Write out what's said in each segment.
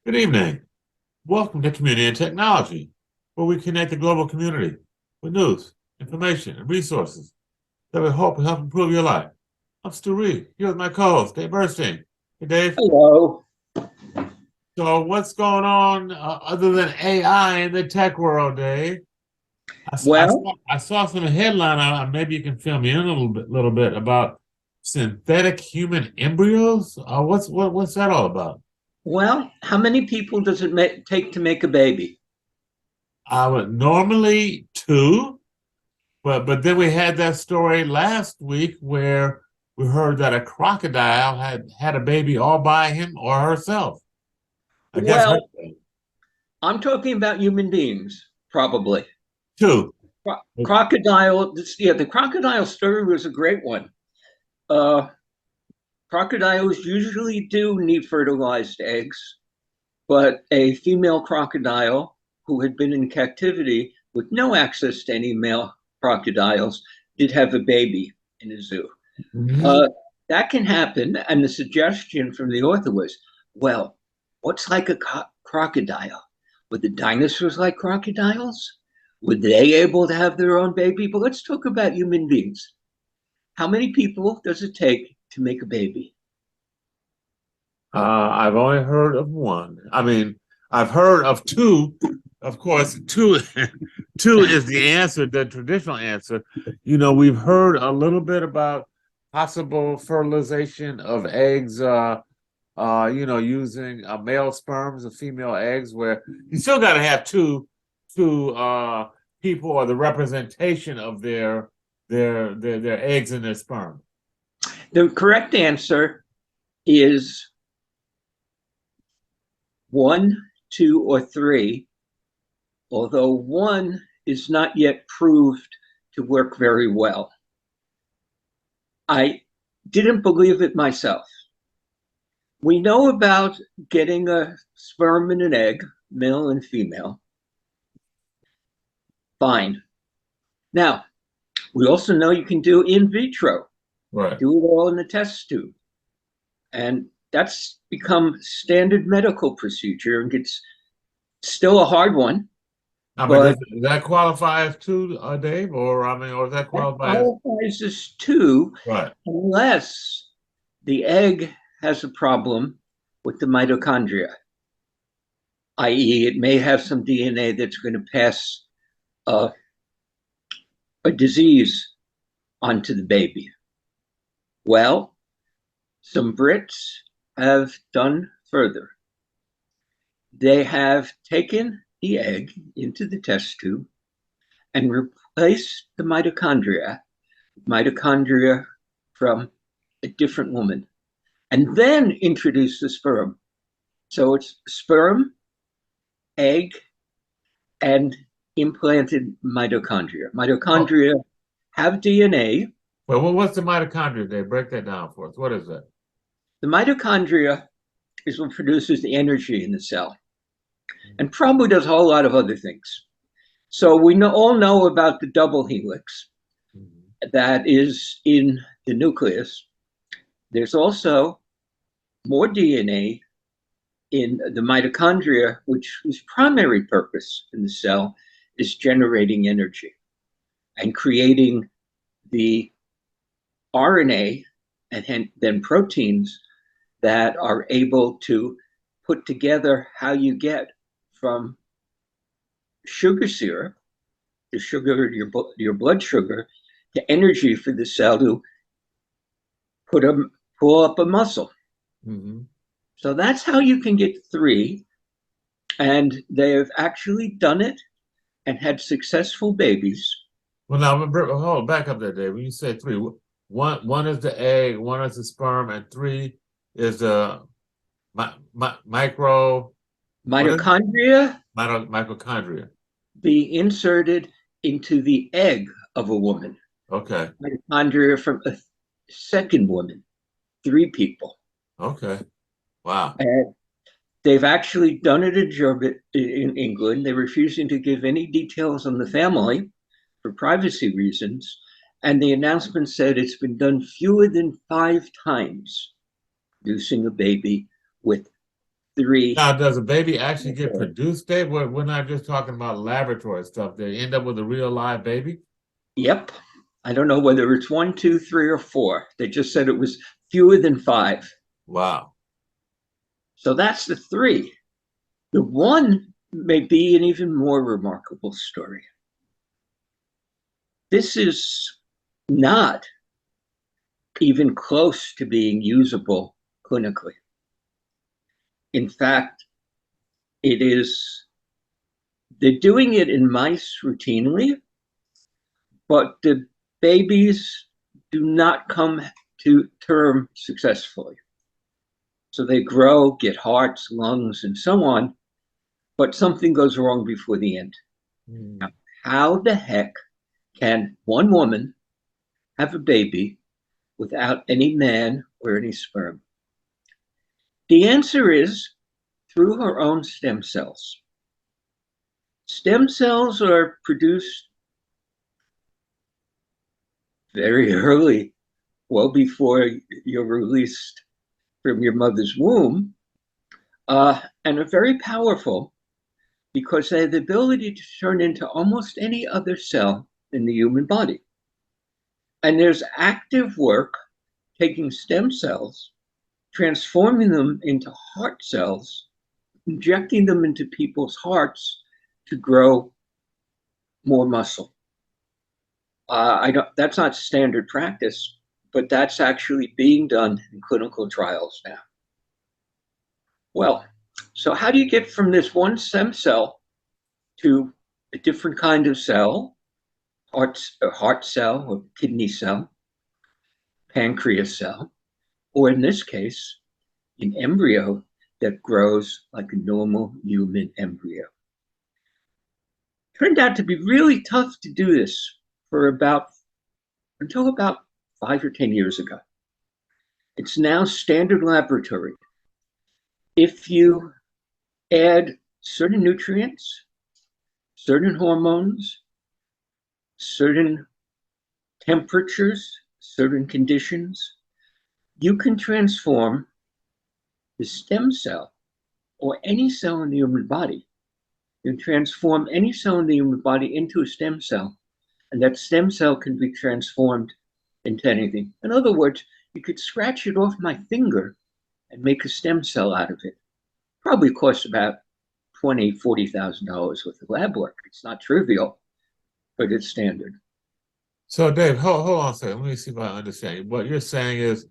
Good evening. Welcome to Community and Technology, where we connect the global community with news, information, and resources that we hope will help improve your life. I'm Stu Reid, here with my co-host, Dave Burstein. Hey, Dave. Hello. So what's going on other than AI in the tech world, Dave? Well, I saw some headline, maybe you can fill me in a little bit about synthetic human embryos. What's that all about? how many people does it take to make a baby? I would normally two. But then we had that story last week where we heard that a crocodile had a baby all by him or herself. I guess her Well, I'm talking about human beings, probably. two. Crocodile, the crocodile story was a great one. Uh, Crocodiles usually do need fertilized eggs, but a female crocodile who had been in captivity with no access to any male crocodiles did have a baby in a zoo. Mhm. Uh, that can happen. And the suggestion from the author was, well, what's like a crocodile? Would the dinosaurs like crocodiles? Were they able to have their own baby? But let's talk about human beings. How many people does it take to make a baby? I've only heard of one. I mean, I've heard of two. Of course, two two is the answer, the traditional answer. We've heard a little bit about possible fertilization of eggs using male sperms and female eggs, where you still got to have two people or the representation of their eggs and their sperm. The correct answer is one, two, or three, although one is not yet proved to work very well. I didn't believe it myself. We know about getting a sperm and an egg, male and female. Fine. Now, we also know you can do in vitro, Right. do it all in the test tube. And that's become standard medical procedure and it's still a hard one. I mean, But does that qualify as two, Dave, or does that that qualify as qualifies as two right? unless the egg has a problem with the mitochondria, i.e., it may have some DNA that's going to pass uh, a disease onto the baby. Well, some Brits have done further. They have taken the egg into the test tube and replaced the mitochondria from a different woman, and then introduced the sperm. So it's sperm, egg, and implanted mitochondria. Oh, Mitochondria have DNA. well, what's the mitochondria, Dave? Break that down for us. What is that? The mitochondria is what produces the energy in the cell and probably does a whole lot of other things. So all know about the double helix Mhm. that is in the nucleus. There's also more DNA in the mitochondria, whose primary purpose in the cell is generating energy and creating the RNA and then proteins that are able to put together how you get from sugar syrup, the sugar, your blood sugar, to energy for the cell to pull up a muscle. Mm-hmm. So that's how you can get three. And they have actually done it and had successful babies. Well, now hold back up there, Dave. When you say three, one is the egg, one is the sperm, and three is the micro what is it? Mitochondria Mitochondria. be inserted into the egg of a woman. Okay. Mitochondria from a second woman, three people. Okay. Wow. And they've actually done it in England. They're refusing to give any details on the family for privacy reasons. And the announcement said it's been done fewer than 5 times, producing a baby with 3. Now, does a baby actually get produced, Dave? We're not just talking about laboratory stuff. They end up with a real live baby? Yep. I don't know whether it's 1, 2, 3, or 4. They just said it was fewer than 5. Wow. So that's the 3. The 1 may be an even more remarkable story. This is not even close to being usable clinically. In fact, they're doing it in mice routinely, but the babies do not come to term successfully. So they grow, get hearts, lungs, and so on, but something goes wrong before the end. Now, how the heck can one woman have a baby without any man or any sperm? The answer is through her own stem cells. Stem cells are produced very early, well before you're released from your mother's womb, and are very powerful because they have the ability to turn into almost any other cell in the human body. And there's active work taking stem cells, transforming them into heart cells, injecting them into people's hearts to grow more muscle. That's not standard practice, but that's actually being done in clinical trials now. Well, so how do you get from this one stem cell to a different kind of cell, heart cell or kidney cell, pancreas cell, or in this case, an embryo that grows like a normal human embryo? Turned out to be really tough to do this until about 5 or 10 years ago. It's now standard laboratory. If you add certain nutrients, certain hormones, certain temperatures, certain conditions, you can transform the stem cell or any cell in the human body. You can transform any cell in the human body into a stem cell, and that stem cell can be transformed into anything. In other words, you could scratch it off my finger and make a stem cell out of it. Probably costs about $20,000, $40,000 worth of lab work. It's not trivial, but it's standard. So, Dave, hold on a second. Let me see if I understand. What you're saying is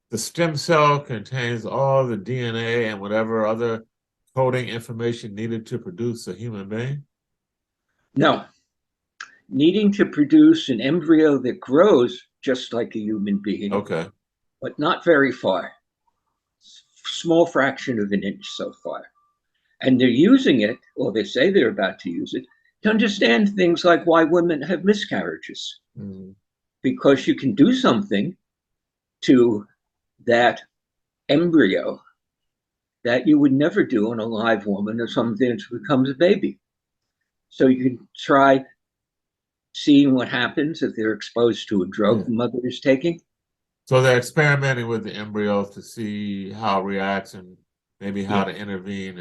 the stem cell contains all the DNA and whatever other coding information needed to produce a human being? No. Needing to produce an embryo that grows just like a human being. Okay. But not very far. Small fraction of an inch so far. And they're using it, or they say they're about to use it, to understand things like why women have miscarriages. Mm-hmm. Because you can do something to that embryo that you would never do on a live woman or something that becomes a baby. So you can try seeing what happens if they're exposed to a drug the mother is taking. So they're experimenting with the embryos to see how it reacts and maybe how to intervene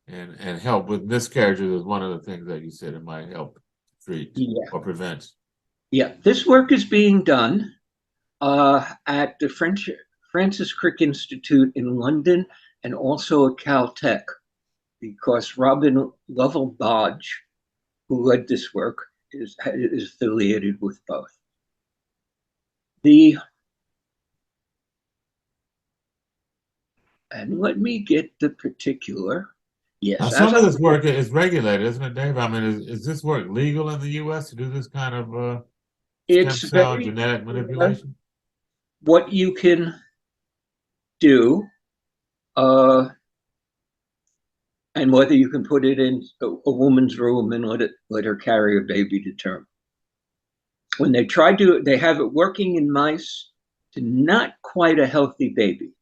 and help with miscarriages is one of the things that you said it might help treat or prevent. Yeah, this work is being done at the Francis Crick Institute in London and also at Caltech, because Robin Lovell Bodge, who led this work, is affiliated with both. And let me get the particular. Yes. Now, some of this work is regulated, isn't it, Dave? I mean, is this work legal in the U.S. to do this kind of stem cell genetic manipulation? What you can do, and whether you can put it in a woman's room and let her carry a baby to term. When they try to, they have it working in mice to not quite a healthy baby.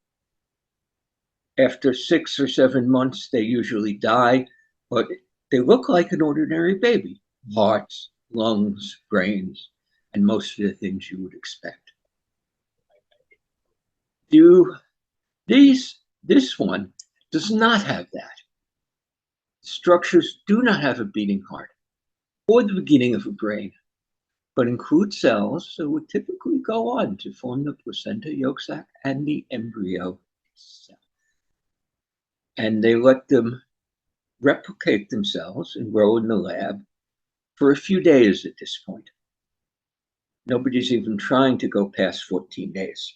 After 6 or 7 months, they usually die, but they look like an ordinary baby. Hearts, lungs, brains, and most of the things you would expect. This one does not have that. Structures do not have a beating heart or the beginning of a brain, but include cells that would typically go on to form the placenta, yolk sac, and the embryo itself. And they let them replicate themselves and grow in the lab for a few days at this point. Nobody's even trying to go past 14 days,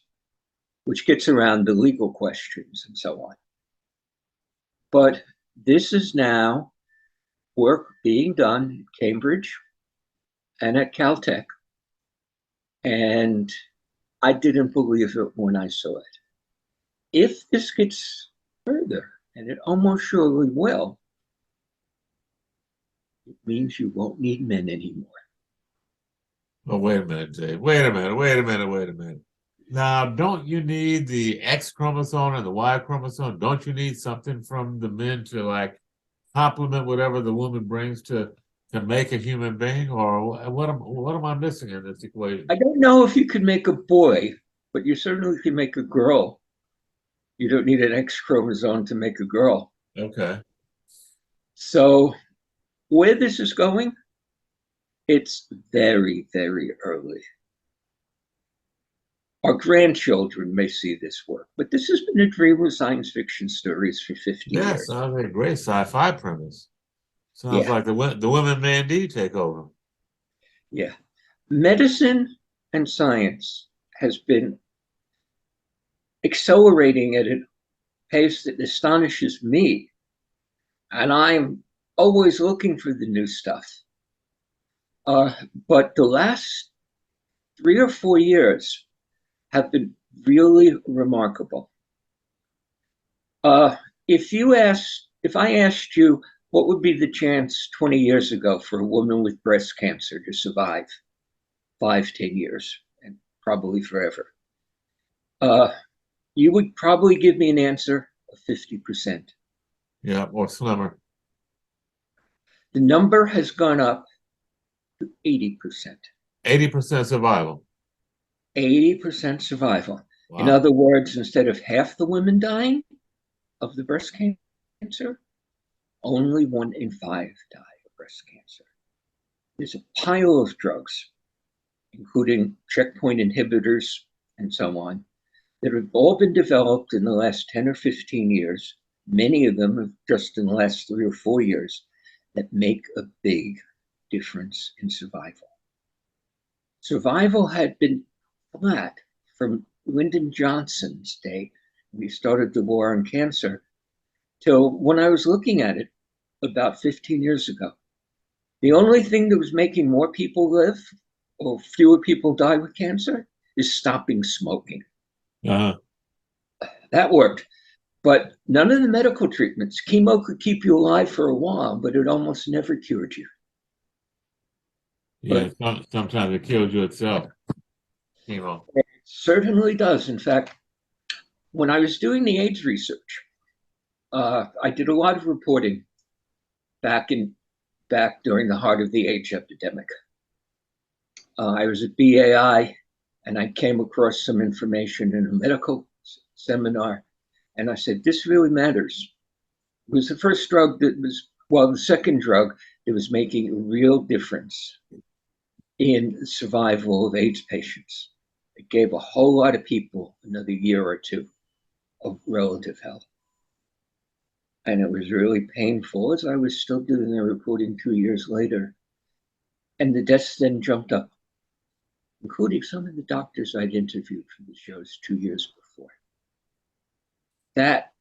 which gets around the legal questions and so on. But this is now work being done at Cambridge and at Caltech. And I didn't believe it when I saw it. If this gets further, and it almost surely will, it means you won't need men anymore. Oh, wait a minute, Jay. Wait a minute. Now, don't you need the X chromosome and the Y chromosome? Don't you need something from the men to like complement whatever the woman brings to make a human being? Or what am I missing in this equation? I don't know if you could make a boy, but you certainly can make a girl. You don't need an X chromosome to make a girl. Okay. So where this is going, it's very, very early. Our grandchildren may see this work, but this has been a dream of science fiction stories for 50 Yeah, years. sounds like a great sci-fi premise. Sounds Yeah. like the women may indeed take over. Yeah. Medicine and science has been accelerating at a pace that astonishes me. And I'm always looking for the new stuff. But the last 3 or 4 years have been really remarkable. If I asked you what would be the chance 20 years ago for a woman with breast cancer to survive 5-10 years, and probably forever, you would probably give me an answer of 50%. Yeah, or slimmer. The number has gone up to 80%. 80% survival. 80% survival. Wow. In other words, instead of half the women dying of the breast cancer, only 1 in 5 die of breast cancer. There's a pile of drugs, including checkpoint inhibitors and so on, that have all been developed in the last 10 or 15 years, many of them just in the last 3 or 4 years, that make a big difference in survival. Survival had been flat from Lyndon Johnson's day, when he started the war on cancer, till when I was looking at it about 15 years ago. The only thing that was making more people live or fewer people die with cancer is stopping smoking. Uh-huh. That worked. But none of the medical treatments, chemo could keep you alive for a while, but it almost never cured you. Yeah, sometimes it kills you itself. Chemo. It certainly does. In fact, when I was doing the AIDS research, I did a lot of reporting back during the heart of the AIDS epidemic. I was at BAI, and I came across some information in a medical seminar, and I said, this really matters. It was the first drug that was, well, the second drug that was making a real difference in the survival of AIDS patients. It gave a whole lot of people another year or two of relative health. And it was really painful as I was still doing the reporting 2 years later. And the deaths then jumped up, including some of the doctors I'd interviewed for the shows 2 years before. That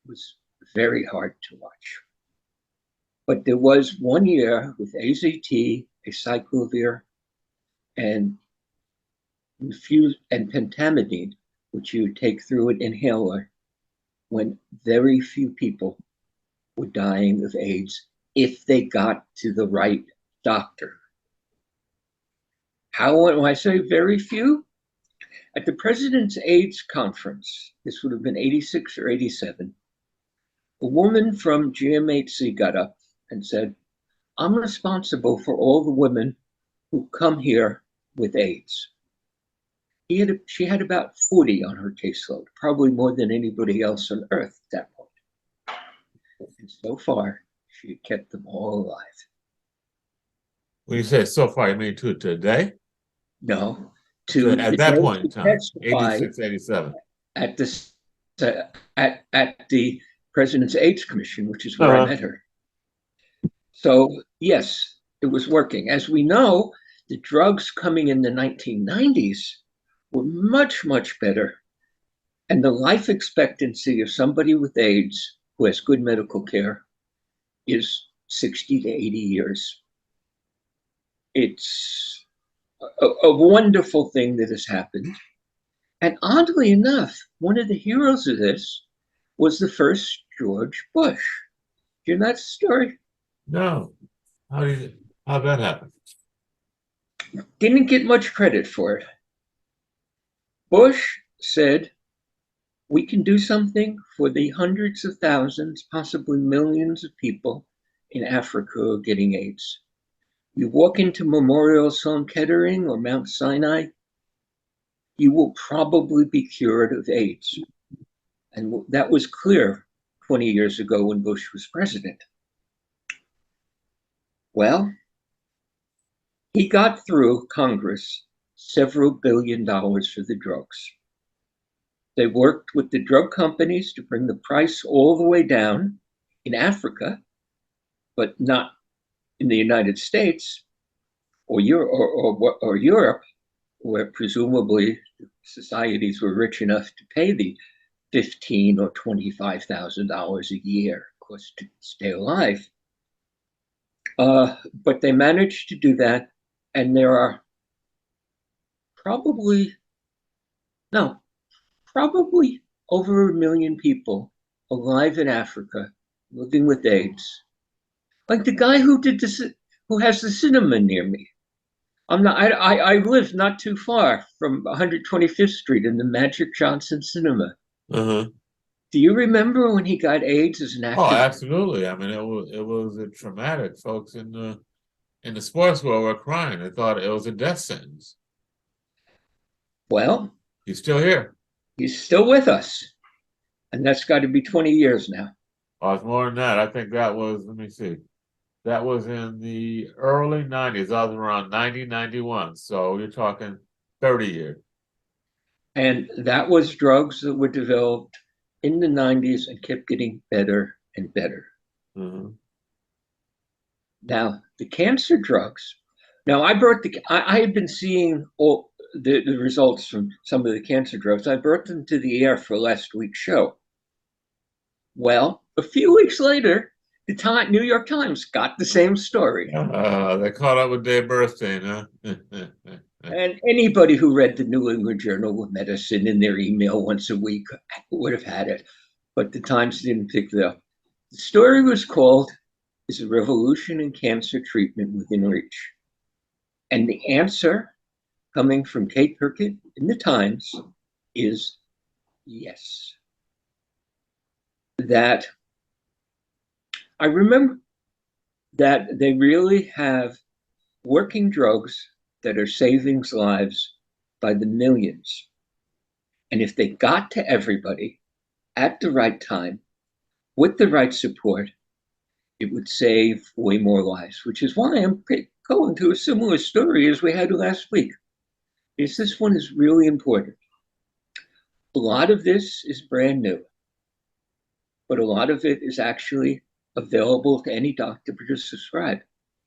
was very hard to watch. But there was 1 year with AZT, acyclovir, and pentamidine, which you take through an inhaler, when very few people were dying of AIDS if they got to the right doctor. How, when I say very few, at the President's AIDS conference, this would have been 86 or 87, a woman from GMHC got up and said, I'm responsible for all the women who come here with AIDS. She had about 40 on her caseload, probably more than anybody else on earth at that point. And so far, she had kept them all alive. When you say so far, you mean to today? No, To, to at the that day point she in time, testified 86, 87. at this at the President's AIDS Commission, which is where I Uh-huh. met her. So yes, it was working. As we know, the drugs coming in the 1990s were much, much better. And the life expectancy of somebody with AIDS who has good medical care is 60 to 80 years. It's a wonderful thing that has happened. And oddly enough, one of the heroes of this was the first George Bush. Do you know that story? No. How'd that happen? Didn't get much credit for it. Bush said, we can do something for the hundreds of thousands, possibly millions of people in Africa who are getting AIDS. You walk into Memorial Sloan Kettering or Mount Sinai, you will probably be cured of AIDS. And that was clear 20 years ago when Bush was president. Well, he got through Congress several $billions for the drugs. They worked with the drug companies to bring the price all the way down in Africa, but not in the United States or Europe, where presumably societies were rich enough to pay the $15,000 or $25,000 a year cost to stay alive. But they managed to do that, and there are probably no, probably over 1 million people alive in Africa living with AIDS. Like the guy who did this, who has the cinema near me. I live not too far from 125th Street in the Magic Johnson Cinema. Uh-huh. Do you remember when he got AIDS as an Oh, actor? absolutely. I mean, it was a traumatic. Folks in the sports world were crying. They thought it was a death sentence. Well, He's still here. he's still with us, and that's got to be 20 years now. Oh, it's more than that. I think that was, let me see. That was in the early 90s. I was around 90, 91. So you're talking 30 years. And that was drugs that were developed in the 90s and kept getting better and better. Mhm. Now, the cancer drugs. Now, I had been seeing all the results from some of the cancer drugs. I brought them to the air for last week's show. Well, a few weeks later, the New York Times got the same story. They caught up with Dave Burstein, huh? And anybody who read the New England Journal of Medicine in their email once a week would have had it. But the Times didn't pick it up. The story was called Is a Revolution in Cancer Treatment Within Reach? And the answer coming from Kate Burkett in the Times is yes. That I remember that they really have working drugs that are saving lives by the millions. And if they got to everybody at the right time, with the right support, it would save way more lives, which is why I'm going to a similar story as we had last week. Is this one is really important. A lot of this is brand new, but a lot of it is actually available to any doctor to prescribe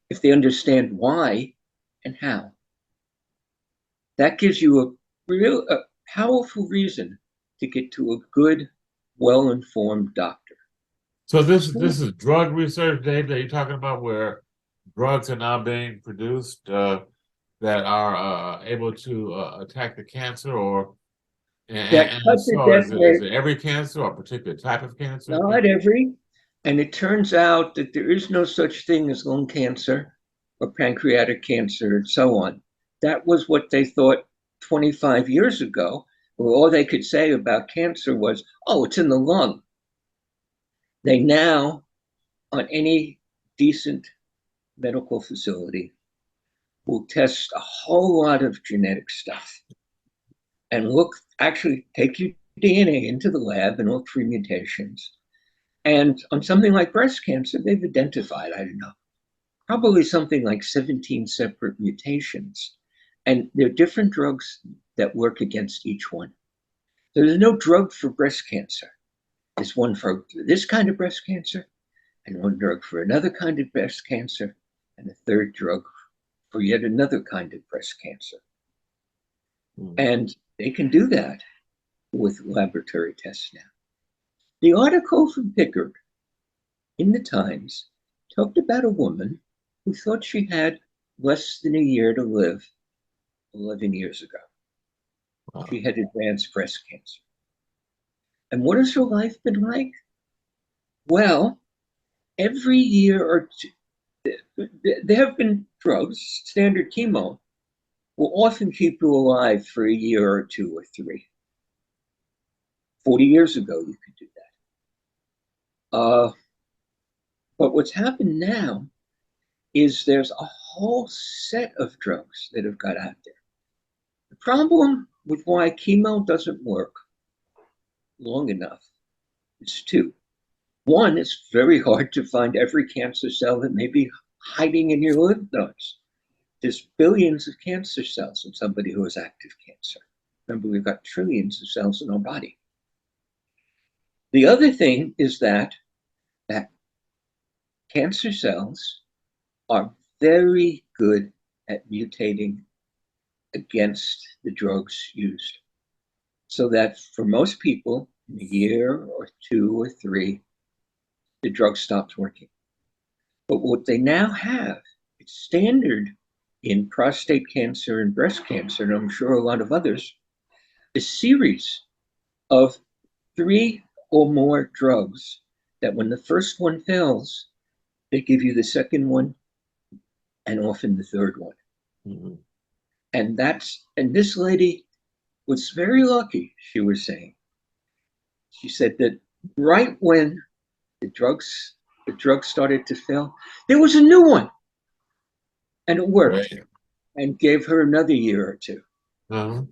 if they understand why and how. That gives you a powerful reason to get to a good, well-informed doctor. So this is drug research, Dave, that you're talking about, where drugs are now being produced that are able to attack the cancer, or That and cut if the so, death is rate, it every cancer or a particular type of cancer? not every, and it turns out that there is no such thing as lung cancer or pancreatic cancer and so on. That was what they thought 25 years ago, where all they could say about cancer was, oh, it's in the lung. They now, on any decent medical facility, will test a whole lot of genetic stuff and actually take your DNA into the lab and look for mutations. And on something like breast cancer, they've identified, I don't know, probably something like 17 separate mutations. And there are different drugs that work against each one. So there's no drug for breast cancer. There's one for this kind of breast cancer, and one drug for another kind of breast cancer, and a third drug for yet another kind of breast cancer. And they can do that with laboratory tests now. The article from Pickard in the Times talked about a woman who thought she had less than a year to live 11 years ago. Wow. She had advanced breast cancer. And what has her life been like? Well, every year or two, there have been drugs, standard chemo, will often keep you alive for a year or two or three. 40 years ago, you could do that. But what's happened now is there's a whole set of drugs that have got out there. The problem with why chemo doesn't work long enough is two. One, it's very hard to find every cancer cell that may be hiding in your lymph nodes. There's billions of cancer cells in somebody who has active cancer. Remember, we've got trillions of cells in our body. The other thing is that cancer cells are very good at mutating against the drugs used. So that for most people, in a year or two or three, the drug stops working. But what they now have, it's standard in prostate cancer and breast cancer, and I'm sure a lot of others, a series of 3 or more drugs that when the first one fails, they give you the second one and often the third one. Mm-hmm. And this lady was very lucky, she was saying. She said that right when the drugs started to fail, there was a new one. And it worked. Right. And gave her another year or two. Uh-huh.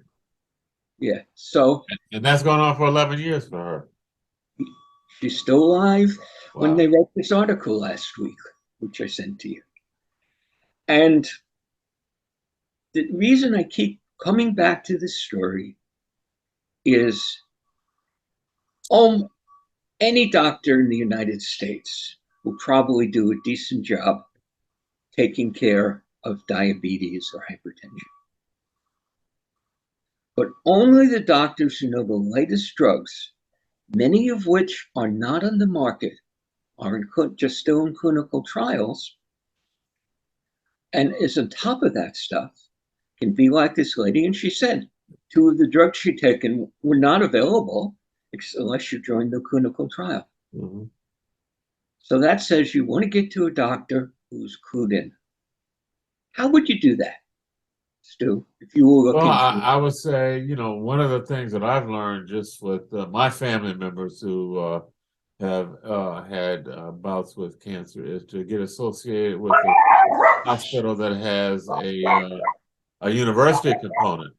Yeah. So And that's going on for 11 years for her. she's still alive when Wow. they wrote this article last week, which I sent to you. And the reason I keep coming back to this story is any doctor in the United States will probably do a decent job taking care of diabetes or hypertension. But only the doctors who know the latest drugs, many of which are not on the market, are just still in clinical trials, and is on top of that stuff, can be like this lady. And she said 2 of the drugs she'd taken were not available unless you joined the clinical trial. Mm-hmm. So that says you want to get to a doctor who's clued in. How would you do that, Stu, if you were Well, looking I would say, one of the things that I've learned just with my family members who have had bouts with cancer is to get associated with a hospital that has a university component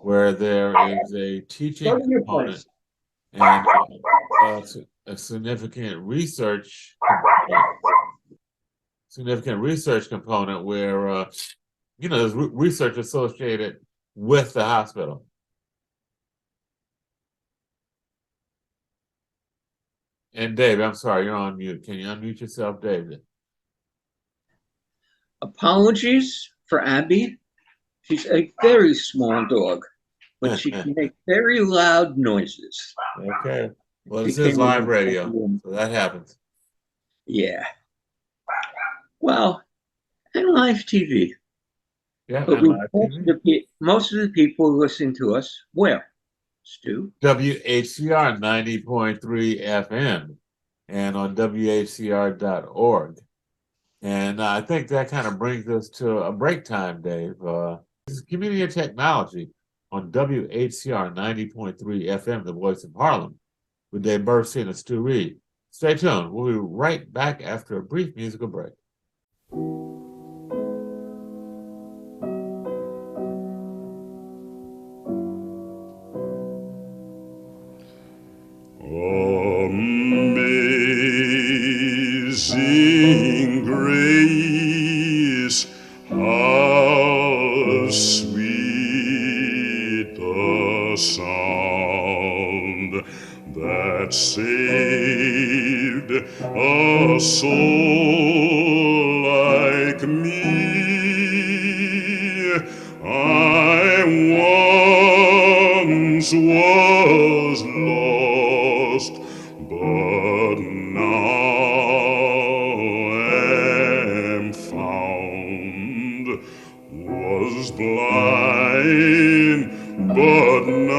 where there is a teaching Go to your component place. and a significant research component where there's research associated with the hospital. And Dave, I'm sorry, you're on mute. Can you unmute yourself, David? Apologies for Abby. She's a very small dog, but she can make very loud noises. Okay. Well, She this is came live in radio, so that happens. Yeah. Well, and live TV. Yeah, But and live TV. most of the people listening to us, where, Stu? WHCR 90.3 FM and on WHCR.org. And I think that kind of brings us to a break time, Dave. This is Community and Technology on WHCR 90.3 FM, the voice of Harlem, with Dave Burstein and Stu Reid. Stay tuned. We'll be right back after a brief musical break. Amazing saved a soul like me. I once was lost, but now am found. Was blind, but now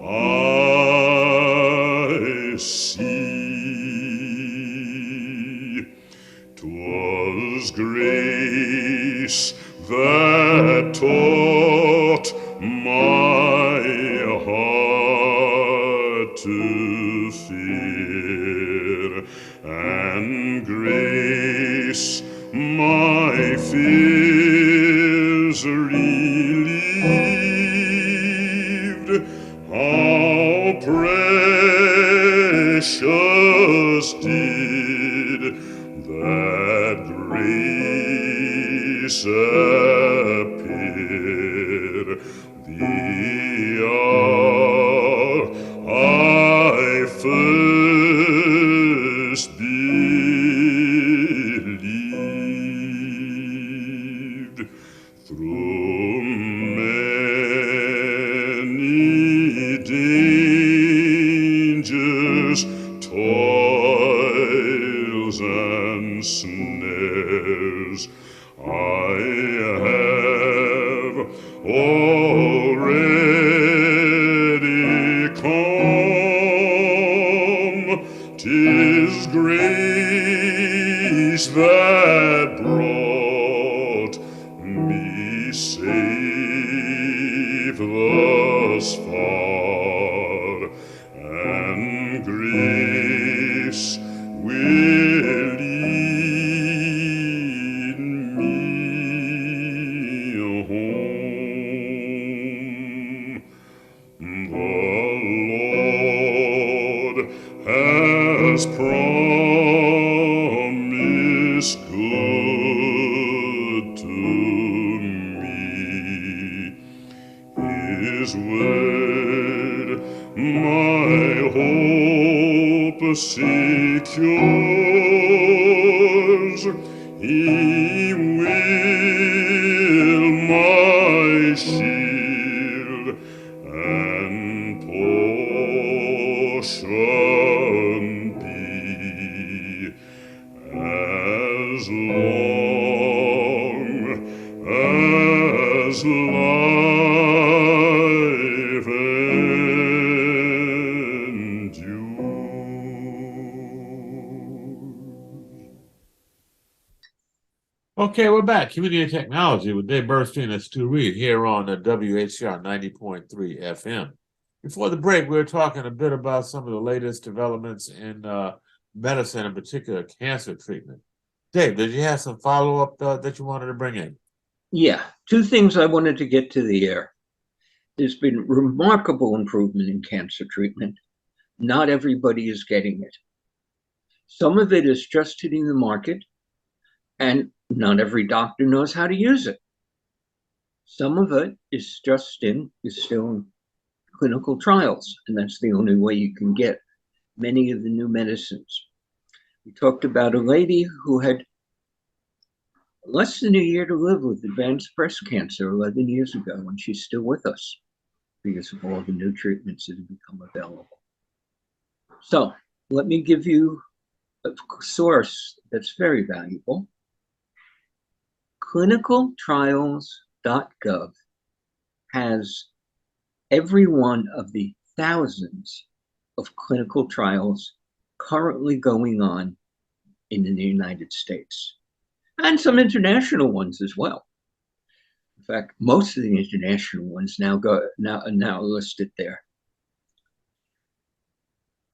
I see. 'Twas grace that taught my heart to fear, and grace my fears relieved. How precious did that grace appear the hour I first believed. Through many dangers, toils, and snares, I have already come. 'Tis grace that brought me safe thus far, and grace will lead me home. The Lord has promised good to me. His word my hope secures. He will my shield and portion be, as long as life endures. Okay, we're back. Community Technology with Dave Burstein and Stu Reid here on WHCR 90.3 FM. Before the break, we were talking a bit about some of the latest developments in medicine, in particular cancer treatment. Dave, did you have some follow-up that you wanted to bring in? Yeah, two things I wanted to get to the air. There's been remarkable improvement in cancer treatment. Not everybody is getting it. Some of it is just hitting the market, and not every doctor knows how to use it. Some of it is still in clinical trials, and that's the only way you can get many of the new medicines. We talked about a lady who had less than a year to live with advanced breast cancer 11 years ago, and she's still with us because of all the new treatments that have become available. So let me give you a source that's very valuable. Clinicaltrials.gov has every one of the thousands of clinical trials currently going on in the United States, and some international ones as well. In fact, most of the international ones now listed there.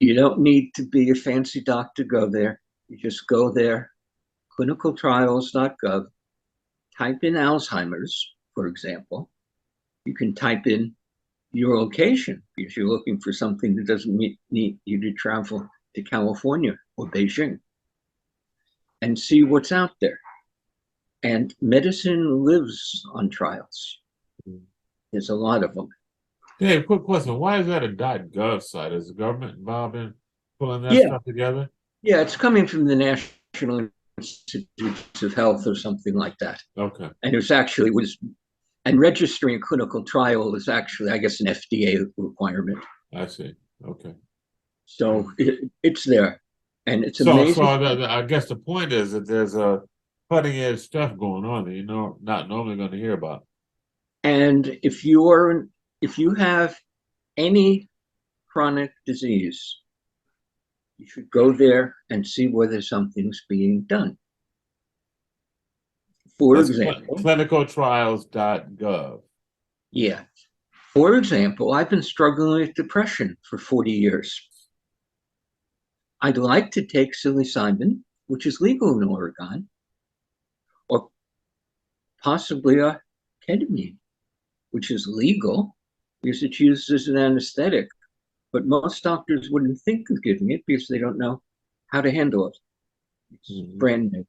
You don't need to be a fancy doctor to go there. You just go there, clinicaltrials.gov, type in Alzheimer's, for example. You can type in your location because you're looking for something that doesn't need you to travel to California or Beijing, and see what's out there. And medicine lives on trials. There's a lot of them. Dave, quick question. Why is that a .gov site? Is the government involved in pulling that Yeah, stuff together? yeah, it's coming from the National Institutes of Health or something like that. Okay, And it's actually was and registering a clinical trial is actually, I guess, an FDA requirement. I see. Okay. So it's there, and it's So amazing. I guess the point is that there's a cutting edge stuff going on that not normally going to hear about. And if you have any chronic disease, you should go there and see whether something's being done. For That's example, clinicaltrials.gov. yeah. For example, I've been struggling with depression for 40 years. I'd like to take psilocybin, which is legal in Oregon, or possibly a ketamine, which is legal because it's used as an anesthetic. But most doctors wouldn't think of giving it because they don't know how to handle it. It's brand new.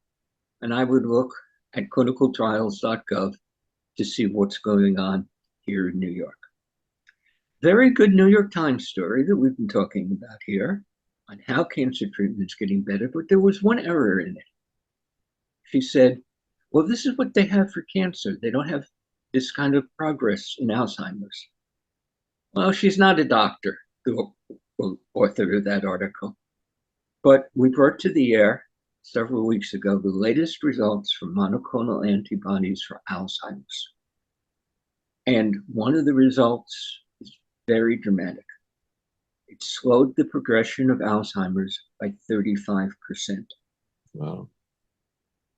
And I would look at clinicaltrials.gov to see what's going on here in New York. Very good New York Times story that we've been talking about here on how cancer treatment is getting better, but there was one error in it. She said, well, this is what they have for cancer. They don't have this kind of progress in Alzheimer's. Well, she's not a doctor, the author of that article. But we brought to the air several weeks ago the latest results from monoclonal antibodies for Alzheimer's. And one of the results is very dramatic. It slowed the progression of Alzheimer's by 35%. Wow.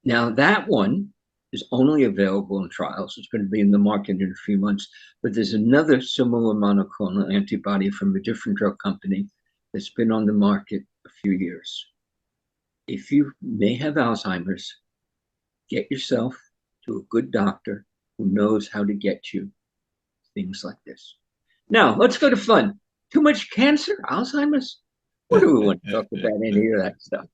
Now, that one is only available in trials. It's going to be in the market in a few months. But there's another similar monoclonal antibody from a different drug company that's been on the market a few years. If you may have Alzheimer's, get yourself to a good doctor who knows how to get you things like this. Now, let's go to fun. Too much cancer, Alzheimer's? What do we want to talk about any of that stuff?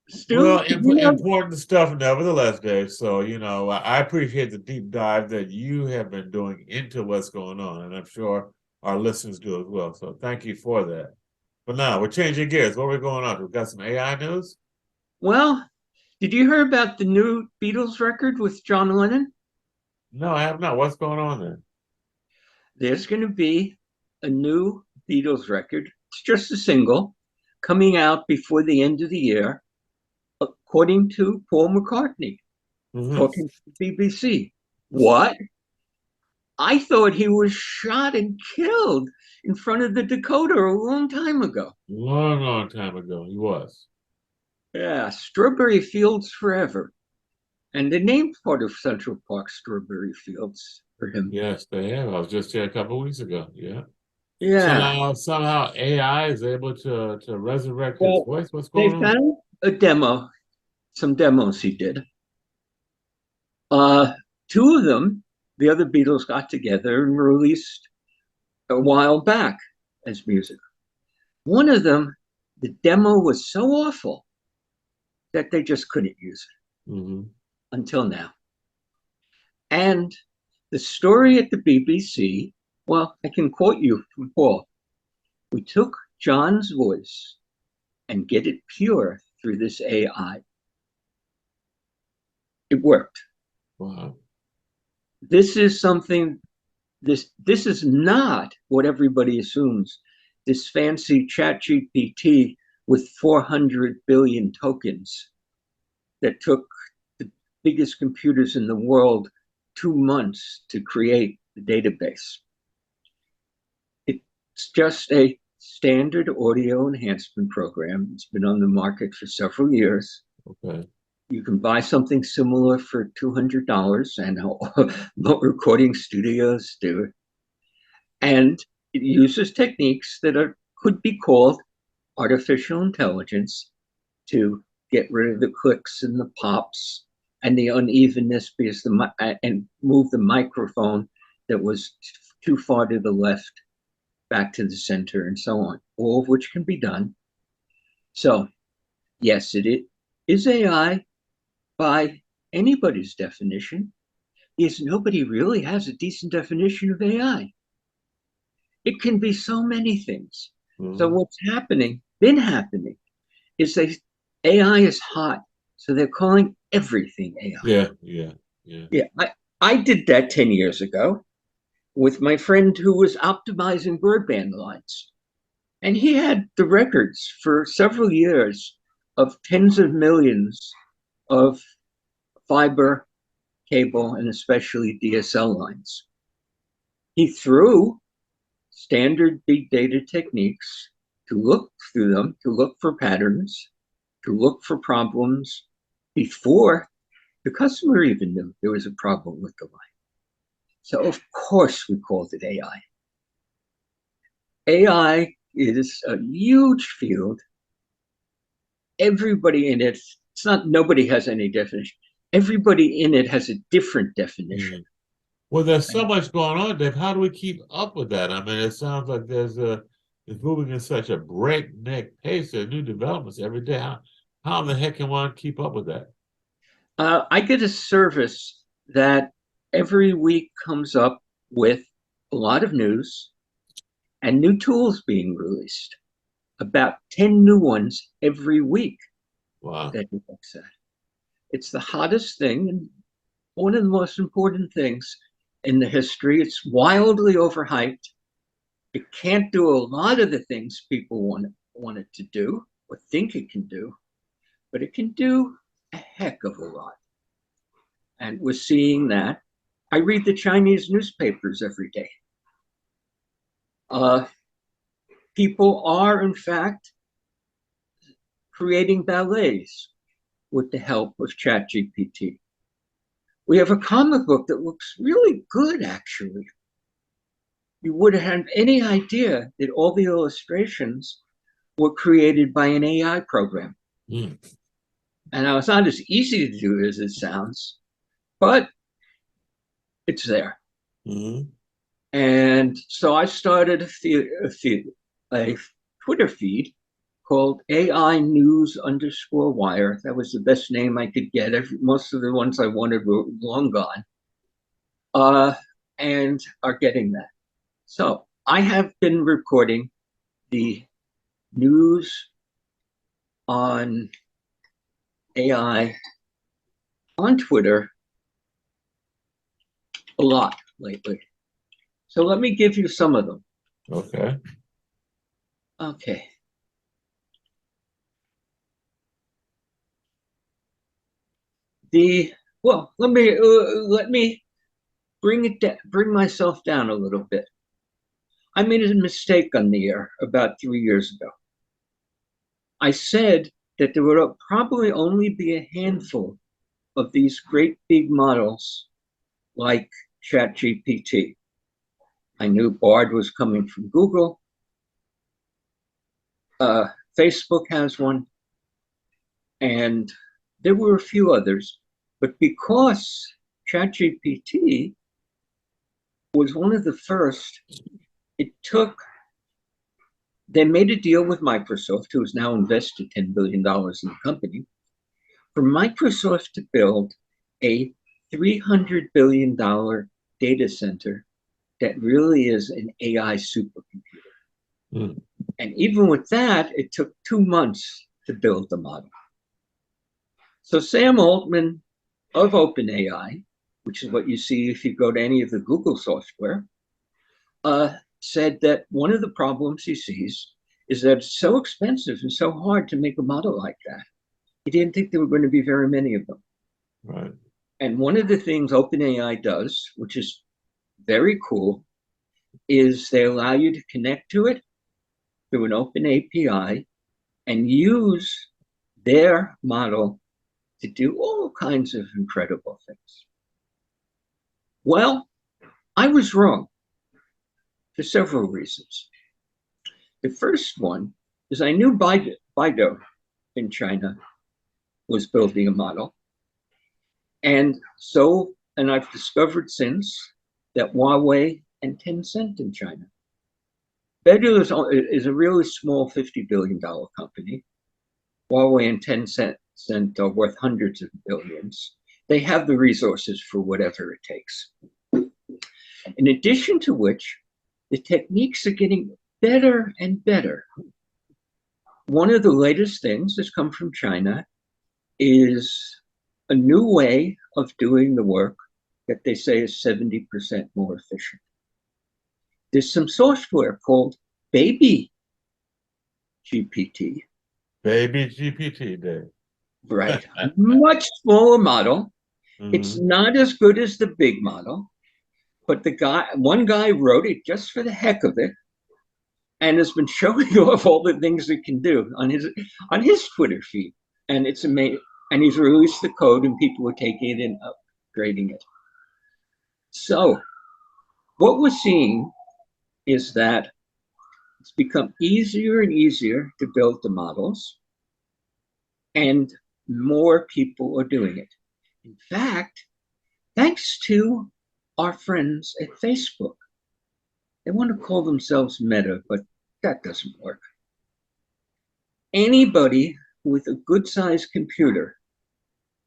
Stu, Well, important stuff nevertheless, Dave. So, I appreciate the deep dive that you have been doing into what's going on, and I'm sure our listeners do as well. So thank you for that. But now we're changing gears. What are we going on? We've got some AI news? Well, did you hear about the new Beatles record with John Lennon? No, I have not. What's going on there? There's going to be a new Beatles record. It's just a single coming out before the end of the year, according to Paul McCartney, talking to the BBC. What? I thought he was shot and killed in front of the Dakota a long time ago. Long time ago, he was. Yeah, Strawberry Fields Forever. And they named part of Central Park Strawberry Fields for him. Yes, they have. I was just here a couple of weeks ago. Yeah. Yeah. Somehow AI is able to resurrect his voice. What's going on? They found a demo, some demos he did. Two of them, the other Beatles got together and released a while back as music. One of them, the demo was so awful that they just couldn't use it until now. And the story at the BBC, well, I can quote you from Paul. We took John's voice and get it pure through this AI. It worked. Wow. This is something, this is not what everybody assumes. This fancy ChatGPT with 400 billion tokens that took the biggest computers in the world 2 months to create the database. It's just a standard audio enhancement program. It's been on the market for several years. Okay. You can buy something similar for $200, and recording studios do it. And it uses techniques that could be called artificial intelligence to get rid of the clicks and the pops and the unevenness and move the microphone that was too far to the left back to the center and so on, all of which can be done. So, yes, it is AI by anybody's definition, because nobody really has a decent definition of AI. It can be so many things. Mhm. So what's been happening, is AI is hot, so they're calling everything AI. Yeah. Yeah, I did that 10 years ago with my friend who was optimizing broadband lines. And he had the records for several years of tens of millions of fiber, cable, and especially DSL lines. He threw standard big data techniques to look through them, to look for patterns, to look for problems before the customer even knew there was a problem with the line. So of course we called it AI. AI is a huge field. Everybody in it, it's not nobody has any definition. Everybody in it has a different definition. Well, there's so much going on, Dave. How do we keep up with that? I mean, it sounds like it's moving in such a breakneck pace. There are new developments every day. How in the heck can one keep up with that? I get a service that every week comes up with a lot of news and new tools being released. About 10 new ones every week Wow. that he looks at. It's the hottest thing and one of the most important things in the history. It's wildly overhyped. It can't do a lot of the things people want it to do or think it can do, but it can do a heck of a lot. And we're seeing that. I read the Chinese newspapers every day. People are, in fact, creating ballets with the help of ChatGPT. We have a comic book that looks really good, actually. You wouldn't have any idea that all the illustrations were created by an AI program. Mm. And now it's not as easy to do as it sounds, but it's there. Mm-hmm. And so I started a Twitter feed called AI News _wire. That was the best name I could get. Most of the ones I wanted were long gone, and are getting that. So I have been recording the news on AI on Twitter a lot lately. So let me give you some of them. Okay. Okay. Let me bring myself down a little bit. I made a mistake on the air about 3 years ago. I said that there would probably only be a handful of these great big models like ChatGPT. I knew Bard was coming from Google. Facebook has one, and there were a few others. But because ChatGPT was one of the first, they made a deal with Microsoft, who has now invested $10 billion in the company, for Microsoft to build a $300 billion data center that really is an AI supercomputer. Mm. And even with that, it took 2 months to build the model. So Sam Altman of OpenAI, which is what you see if you go to any of the Google software, said that one of the problems he sees is that it's so expensive and so hard to make a model like that. He didn't think there were going to be very many of them. Right. And one of the things OpenAI does, which is very cool, is they allow you to connect to it through an open API and use their model to do all kinds of incredible things. Well, I was wrong for several reasons. The first one is I knew Baidu in China was building a model. And I've discovered since that Huawei and Tencent in China. Baidu is a really small $50 billion company. Huawei and Tencent are worth hundreds of billions. They have the resources for whatever it takes. In addition to which, The techniques are getting better and better. One of the latest things that's come from China is a new way of doing the work that they say is 70% more efficient. There's some software called Baby GPT. Baby GPT, Dave. Right. Much smaller model. It's Mhm. not as good as the big model, but one guy wrote it just for the heck of it and has been showing off all the things it can do on his Twitter feed. And it's amazing. And he's released the code and people are taking it and upgrading it. So what we're seeing is that it's become easier and easier to build the models, and more people are doing it. In fact, thanks to our friends at Facebook. They want to call themselves Meta, but that doesn't work. Anybody with a good-sized computer,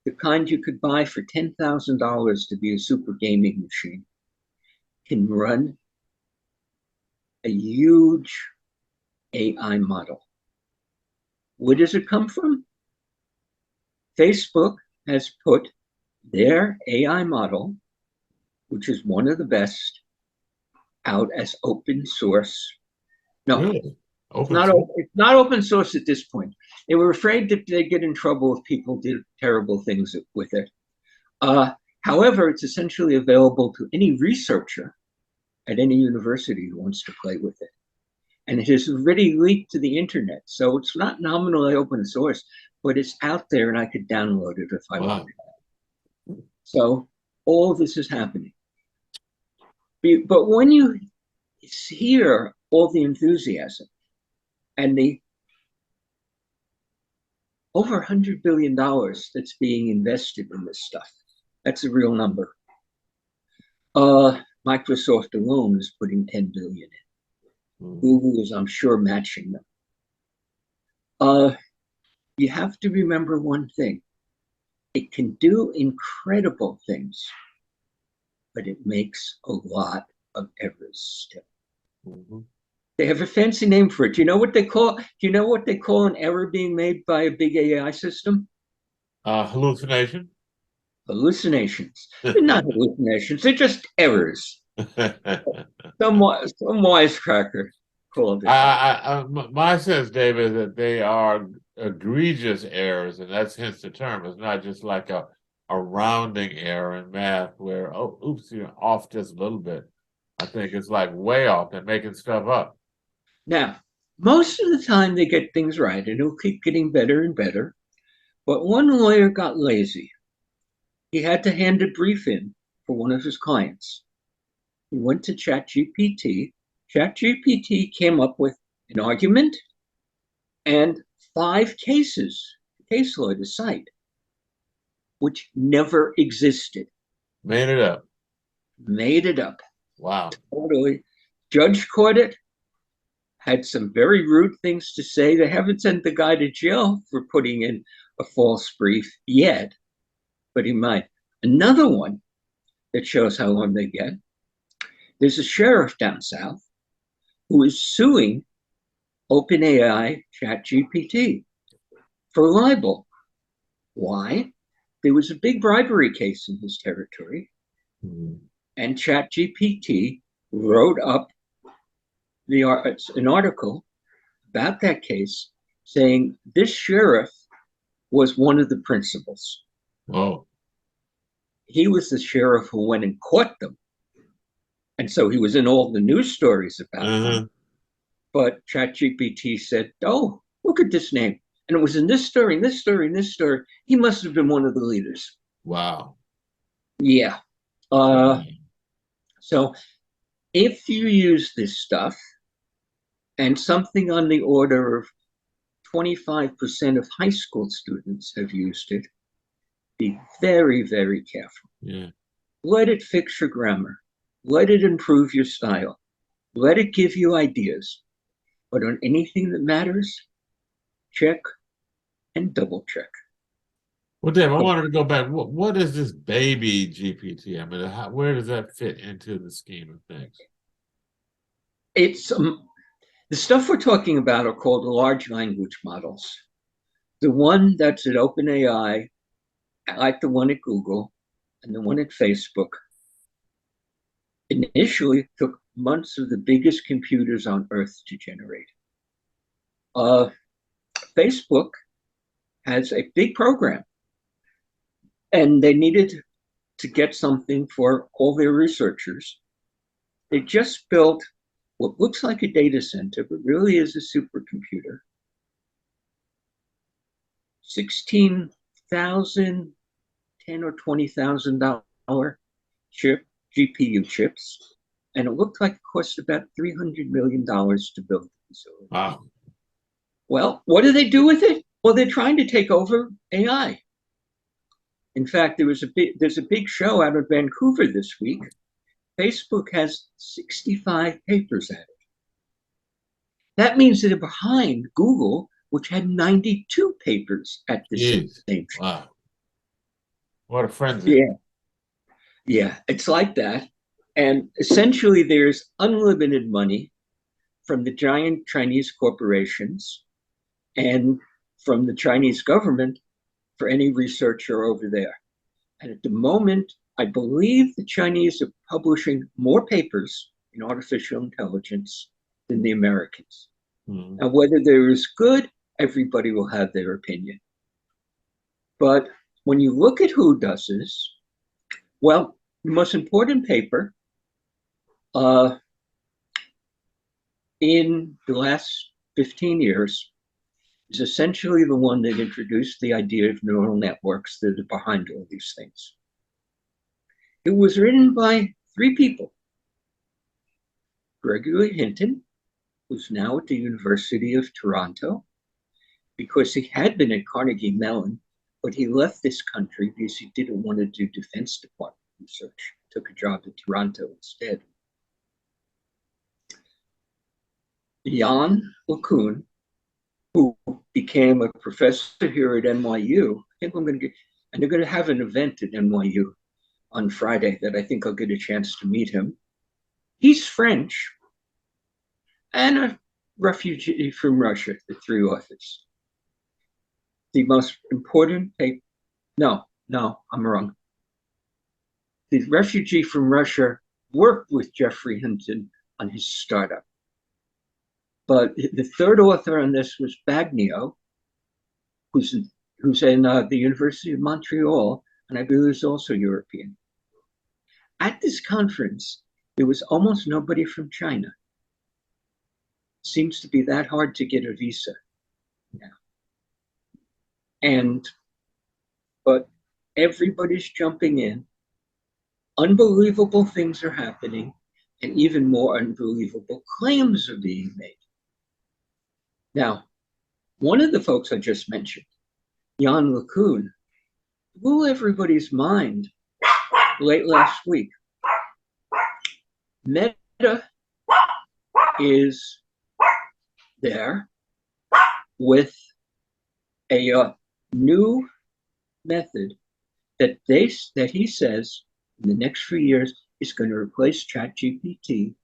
the kind you could buy for $10,000 to be a super gaming machine, can run a huge AI model. Where does it come from? Facebook has put their AI model, which is one of the best, out as open source. No, Really? it's not open source at this point. They were afraid that they'd get in trouble if people did terrible things with it. However, it's essentially available to any researcher at any university who wants to play with it. And it has already leaked to the internet. So it's not nominally open source, but it's out there and I could download it if I wanted. So all of this is happening. But when you hear all the enthusiasm and the over $100 billion that's being invested in this stuff, that's a real number. Microsoft alone is putting $10 billion in. Google is, I'm sure, matching them. You have to remember one thing. It can do incredible things, but it makes a lot of errors still. Mm-hmm. They have a fancy name for it. Do you know what they call? Do you know what they call an error being made by a big AI system? Hallucination. Hallucinations. They're not hallucinations. They're just errors. Some wisecracker called it. My sense, David, is that they are egregious errors, and that's hence the term. It's not just like a rounding error in math where, oh, oops, you're off just a little bit. I think it's like way off. They're making stuff up. Now, most of the time they get things right, and it'll keep getting better and better. But one lawyer got lazy. He had to hand a brief in for one of his clients. He went to ChatGPT. ChatGPT came up with an argument and 5 cases, case law to cite, which never existed. Made it up. Made it up. Wow. Totally. Judge caught it, had some very rude things to say. They haven't sent the guy to jail for putting in a false brief yet, but he might. Another one that shows how long they get. There's a sheriff down south who is suing OpenAI ChatGPT for libel. Why? There was a big bribery case in his territory, and ChatGPT wrote up an article about that case saying this sheriff was one of the principals. Oh. He was the sheriff who went and caught them. And so he was in all the news stories about them. But ChatGPT said, oh, look at this name. And it was in this story, in this story, in this story. He must have been one of the leaders. Wow. Yeah. So if you use this stuff, and something on the order of 25% of high school students have used it, be very, very careful. Yeah. Let it fix your grammar. Let it improve your style. Let it give you ideas. But on anything that matters, check and double check. Well, Dave, I wanted to go back. What is this baby GPT? I mean, where does that fit into the scheme of things? It's the stuff we're talking about are called large language models. The one that's at OpenAI, like the one at Google and the one at Facebook, initially took months of the biggest computers on Earth to generate. Facebook has a big program, and they needed to get something for all their researchers. They just built what looks like a data center, but really is a supercomputer. 16,000, $10,000 or $20,000 chip, GPU chips, and it looked like it cost about $300 million to build the facility. Wow. Well, what do they do with it? Well, they're trying to take over AI. In fact, there's a big show out of Vancouver this week. Facebook has 65 papers at it. That means they're behind Google, which had 92 papers at the same show. Wow. What a frenzy. Yeah. Yeah, it's like that. And essentially, there's unlimited money from the giant Chinese corporations and from the Chinese government for any researcher over there. And at the moment, I believe the Chinese are publishing more papers in artificial intelligence than the Americans. Now, whether they're as good, everybody will have their opinion. But when you look at who does this, well, the most important paper in the last 15 years is essentially the one that introduced the idea of neural networks that are behind all these things. It was written by 3 people. Gregory Hinton, who's now at the University of Toronto, because he had been at Carnegie Mellon, but he left this country because he didn't want to do Defense Department research. Took a job at Toronto instead. Jan LeCun, who became a professor here at NYU. I think and they're going to have an event at NYU on Friday that I think I'll get a chance to meet him. He's French and a refugee from Russia, the 3 authors. The most important paper, no, I'm wrong. The refugee from Russia worked with Jeffrey Hinton on his startup. But the 3rd author on this was Bagnio, who's in the University of Montreal, and I believe is also European. At this conference, there was almost nobody from China. It seems to be that hard to get a visa now. But everybody's jumping in. Unbelievable things are happening, and even more unbelievable claims are being made. Now, one of the folks I just mentioned, Jan LeCun, blew everybody's mind late last week. Meta is there with a new method that he says in the next few years is going to replace ChatGPT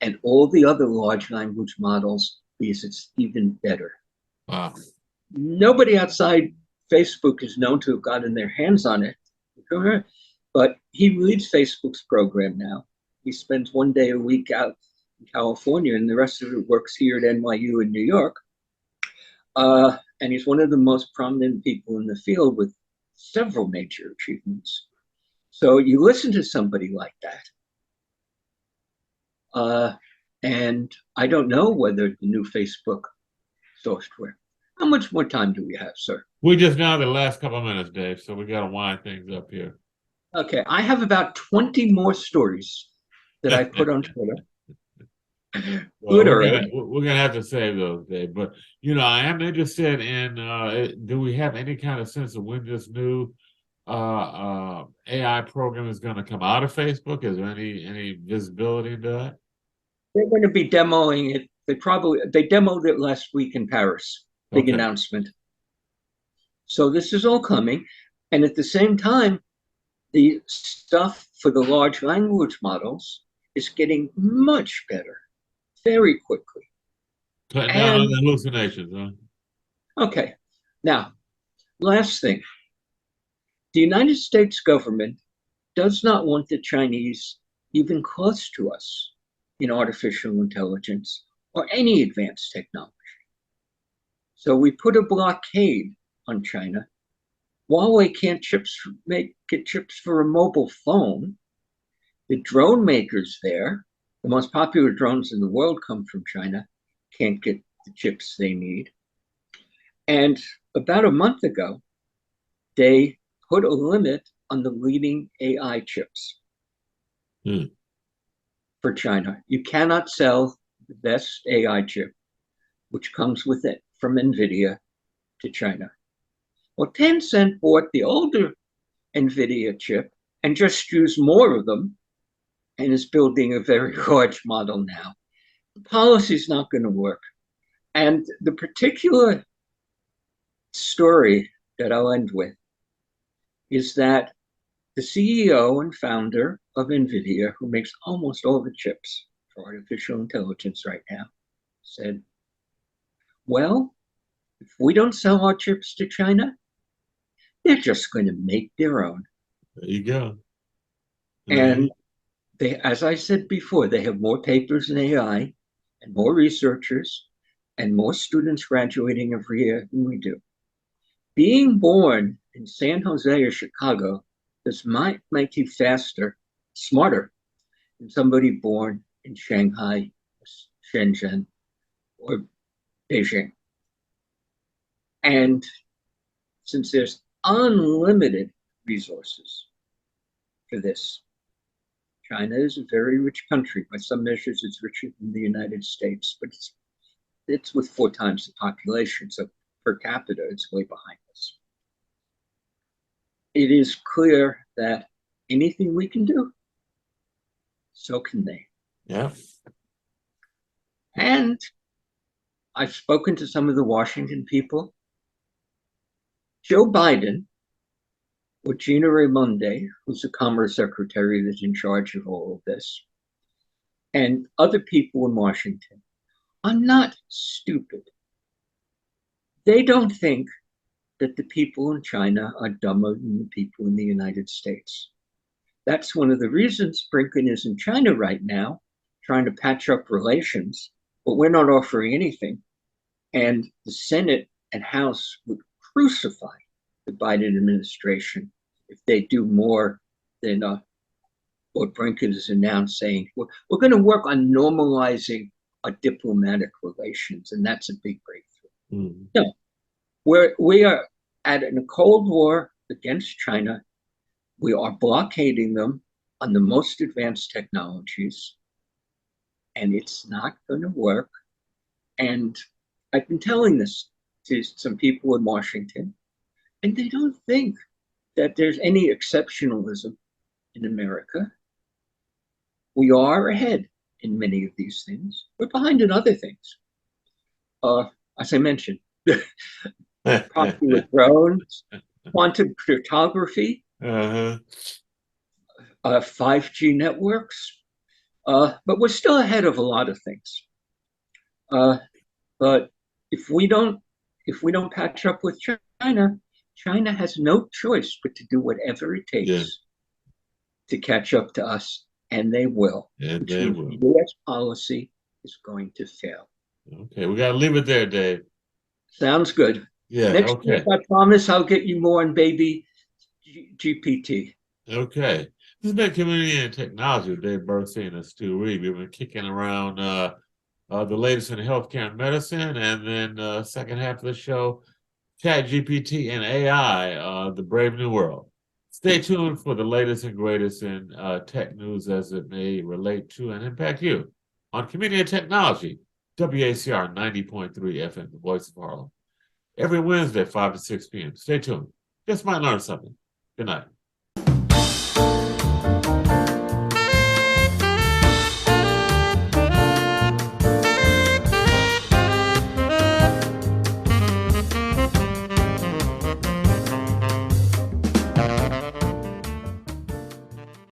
and all the other large language models because it's even better. Wow. Nobody outside Facebook is known to have gotten their hands on it, but he leads Facebook's program now. He spends 1 day a week out in California, and the rest of it works here at NYU in New York. And he's one of the most prominent people in the field with several major achievements. So you listen to somebody like that, and I don't know whether the new Facebook software. How much more time do we have, sir? We just got the last couple of minutes, Dave, so we got to wind things up here. Okay, I have about 20 more stories that I put on Twitter. Well, we're gonna have to save those, Dave. But I am interested in do we have any kind of sense of when this new AI program is going to come out of Facebook? Is there any visibility into that? They're going to be demoing it. They demoed it last week in Paris. Big announcement. So this is all coming, and at the same time, the stuff for the large language models is getting much better, very quickly. Cutting down on And the hallucinations, huh? okay, now, last thing. The United States government does not want the Chinese even close to us in artificial intelligence or any advanced technology. So we put a blockade on China. Huawei can't get chips for a mobile phone. The drone makers there, the most popular drones in the world come from China, can't get the chips they need. And about a month ago, they put a limit on the leading AI chips for China. You cannot sell the best AI chip, which comes with it from NVIDIA, to China. Well, Tencent bought the older NVIDIA chip and just used more of them and is building a very large model now. The policy is not going to work. And the particular story that I'll end with is that the CEO and founder of NVIDIA, who makes almost all the chips for artificial intelligence right now, said, well, if we don't sell our chips to China, they're just going to make their own. There you go. And they, as I said before, they have more papers in AI and more researchers and more students graduating every year than we do. Being born in San Jose or Chicago might make you faster, smarter than somebody born in Shanghai, Shenzhen, or Beijing. And since there's unlimited resources for this, China is a very rich country. By some measures, it's richer than the United States, but it's with 4 times the population, so per capita, it's way behind us. It is clear that anything we can do, so can they. Yeah. And I've spoken to some of the Washington people. Joe Biden, or Gina Raimondo, who's the Commerce Secretary that's in charge of all of this, and other people in Washington are not stupid. They don't think that the people in China are dumber than the people in the United States. That's one of the reasons Blinken is in China right now, trying to patch up relations, but we're not offering anything. And the Senate and House would crucify the Biden administration if they do more than what Blinken has announced, saying, we're going to work on normalizing our diplomatic relations, and that's a big breakthrough. No, we are at a Cold War against China. We are blockading them on the most advanced technologies, and it's not going to work. And I've been telling this to some people in Washington, and they don't think that there's any exceptionalism in America. We are ahead in many of these things. We're behind in other things. As I mentioned, popular drones, quantum cryptography, 5G networks, but we're still ahead of a lot of things. But if we don't patch up with China, China has no choice but to do whatever it takes to catch up to us, and they will. And they will. U.S. policy is going to fail. Okay, we got to leave it there, Dave. Sounds good. Yeah. Next Okay. week, I promise I'll get you more on baby GPT. Okay. This has been Community and Technology with Dave Burstein and Stu Reid. We've been kicking around the latest in healthcare and medicine, and then second half of the show, ChatGPT and AI, the brave new world. Stay tuned for the latest and greatest in tech news as it may relate to and impact you on Community and Technology, WACR 90.3 FM, the voice of Harlem. Every Wednesday, 5 to 6 p.m. Stay tuned. Just might learn something. Good night.